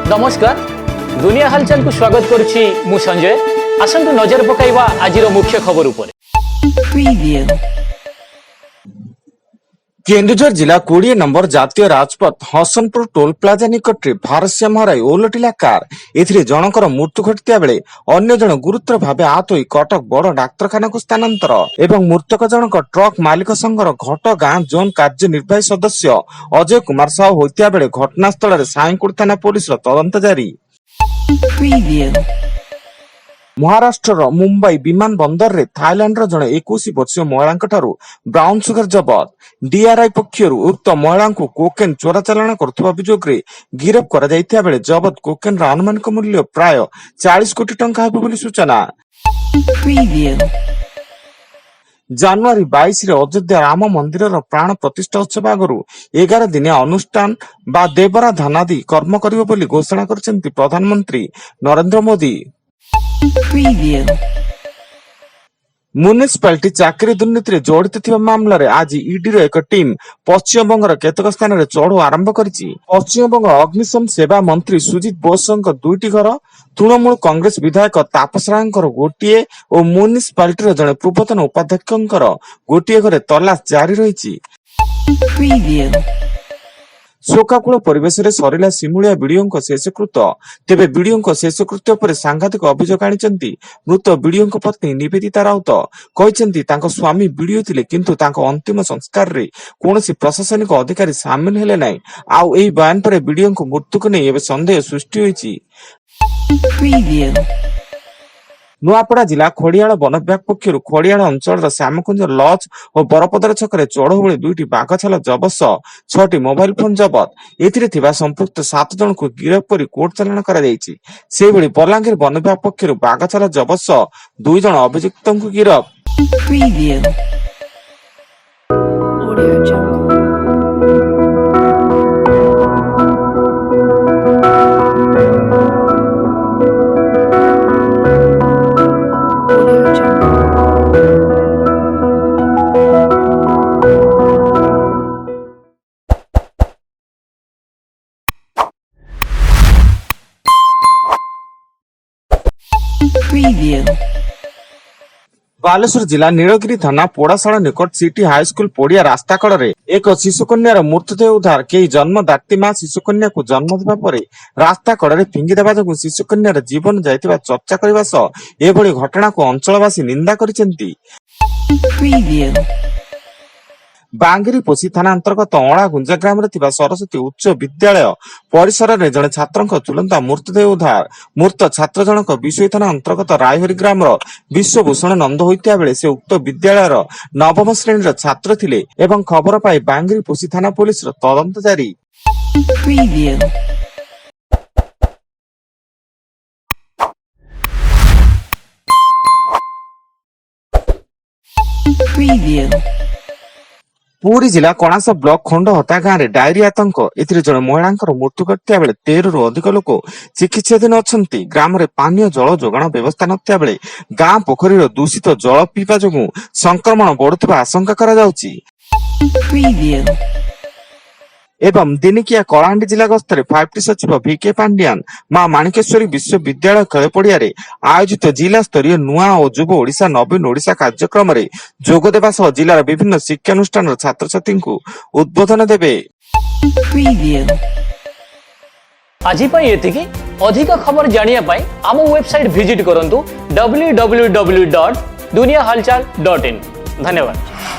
नमस्कार दुनिया हालचाल को स्वागत करुछि मु संजय। आसंतु नजर पकाइबा आजिर मुख्य खबर उपरे। केन्दुझर जिला 20 नंबर जातीय राजपथ हसनपुर टोल प्लाजा निकटରେ ଭାରସାମ୍ୟ ହରାଇ ଓଲଟିଲା କାର। ଏଥିରେ ଜଣଙ୍କର ମୃତ୍ୟୁ ଘଟିଥିବା ବେଳେ ଅନ୍ୟ ଜଣ ଗୁରୁତର ଭାବେ ଆହତ ହୋଇ କଟକ ବଡ଼ ଡାକ୍ତରଖାନାକୁ ସ୍ଥାନାନ୍ତର ଏବଂ ମୃତକ ଜଣକ ଟ୍ରକ୍ ମାଲିକ ସଂଘର ଘଟ ଗାଁ ଜୋନ୍ କାର୍ଯ୍ୟନିର୍ବାହୀ ସଦସ୍ୟ ଅଜୟ କୁମାର ସାହୁ ହୋଇଥିବା ବେଳେ ଘଟଣାସ୍ଥଳରେ ସାଇଁକୁଡ଼ ଥାନା ପୋଲିସର ତଦନ୍ତ ଜାରି। ମହାରାଷ୍ଟ୍ରର ମୁମ୍ବାଇ ବିମାନ ବନ୍ଦରରେ ଥାଇଲାଣ୍ଡର ଜଣେ 21 ବର୍ଷୀୟ ମହିଳାଙ୍କଠାରୁ ବ୍ରାଉନ ସୁଗର ଜବତ। ଡିଆର୍ଆଇ ପକ୍ଷରୁ ଉକ୍ତ ମହିଳାଙ୍କୁ କୋକେନ୍ ଚୋରାଚାଲାଣ କରୁଥିବା ଅଭିଯୋଗରେ ଗିରଫ କରାଯାଇଥିବା ବେଳେ ଜବତ କୋକେନ୍ର ଆନୁମାନିକ ମୂଲ୍ୟ ପ୍ରାୟ 40 କୋଟି ଟଙ୍କା ହେବ ବୋଲି ସୂଚନା। ଜାନୁଆରୀ 22ରେ ଅଯୋଧ୍ୟା ରାମ ମନ୍ଦିରର ପ୍ରାଣ ପ୍ରତିଷ୍ଠା ଉତ୍ସବ ଆଗରୁ 11 ଦିନିଆ ଅନୁଷ୍ଠାନ ବା ଦେବରାଧାନାଦି କର୍ମ କରିବ ବୋଲି ଘୋଷଣା କରିଛନ୍ତି ପ୍ରଧାନମନ୍ତ୍ରୀ ନରେନ୍ଦ୍ର ମୋଦି। म्युनिसिपालिटी चाकरी दुर्नीति जड़ित थिबा मामलाରେ ଆଜି ଇଡିର ଏକ ଟିମ୍ ପଶ୍ଚିମବଙ୍ଗର କେତେକ ସ୍ଥାନରେ ଚଢ଼ଉ ଆରମ୍ଭ କରିଛି। ପଶ୍ଚିମବଙ୍ଗ ଅଗ୍ନିଶମ ସେବା ମନ୍ତ୍ରୀ ସୁଜିତ ବୋଷଙ୍କ ଦୁଇଟି ଘର, ତୃଣମୂଳ କଂଗ୍ରେସ ବିଧାୟକ ତାପସ ରାୟଙ୍କର ଗୋଟିଏ ଓ ମ୍ୟୁନିସିପାଲିଟିର ଜଣେ ପୂର୍ବତନ ଉପାଧ୍ୟକ୍ଷଙ୍କର ଗୋଟିଏ ଘରେ ତଲାସ ଜାରି ରହିଛି। शोकाकूल परिवेश सरिला सिमुलिया विडीओ शेषकृत। तेबे विडीओ शेषकृत्य पर सांघातिक अभियोग आनिचंती मृत विडीओ पत्नी निवेदिता राउत। कहिसेंती तांको स्वामी विडीओ थिले किंतु तांको अंतिम संस्कार रे कोनोसी प्रशासनिक अधिकारी सामिल हेले नै। आउ एही बयान पर विडीओ मृत्यु को नै एबे संदेह सृष्टि होईची। नुआपड़ा जिला खोड़ियाल वन विभाग पक्षर खोड़ियाल अंचल श्यामकुंज लज और बरपदर छकरे चढ़ऊ बेले 2टी बाघछाल जबत 6टी मोबाइल फोन जबत। एथिरे थिबा संपुक्त 7 जन को गिरफ कर कोर्ट चालाण करा जायछि। सेबेले बलांगीर वन विभाग पक्षर बाघछाल जबत 2 जन अभियुक्त को गिरफ। बालेश्वर जिला नीलगिरी थाना पोड़ाशाला निकट सिटी हाईस्कूल पोड़िया रास्ता कड़े एक शिशुकन्यार मृतदेह उद्धार। कई जन्मदात्री मां शिशुकन्या को जन्म देवा पर रास्ता कड़े फिंगी देवा जो शिशुकन्यार जीवन जाइतिबा चर्चा करबा सह एभली घटना को अंचलवासी निंदा करिसेंती। बांगिरी पोसी थाना अंतर्गत अणा गुंजा ग्राम सरस्वती उच्च विद्यालय परिसर में जड़े छात्र झुलंता मृतदेह उद्धार। मृत छात्र जनक विशोई थाना अंतर्गत रायहरी ग्राम विश्वभूषण नंद होइतिया बेले से उक्त विद्यालय 9म श्रेणी छात्र थिले एवं खबर पाई बांगिरी पोसी थाना पुलिस तदंत जारी। पुरी जिला कणास ब्लॉक खंडहता गांव में डायरिया आतंक। एथिरे जड़े महिला मृत्यु घटिया बेले 13 रु अधिक लोक चिकित्साधीन अछंती। ग्राम में पानीय जल जोगाण व्यवस्था नथिया बेले गां पोखरी दूषित जल पीवा जोगु संक्रमण बढ़ुवा आशंका करा जाउची। एवं दिनिकिया कलाहांडी जिला गस्तर 5टी सचिव भिके पांडियान मां माणिकेश्वरी विश्वविद्यालय खेल पड़िया आयोजित जिला स्तरीय नुआ और युव ओडिशा नवीन ओडिशा कार्यक्रम में जोग देवा सह जिलार विभिन्न शिक्षानुष्ठान छात्र छात्री को उद्बोधन देबे। आज अधिक खबर जानिया पाई आम वेबसाइट विजिट करंतु www.duniyahalchal.in। धन्यवाद।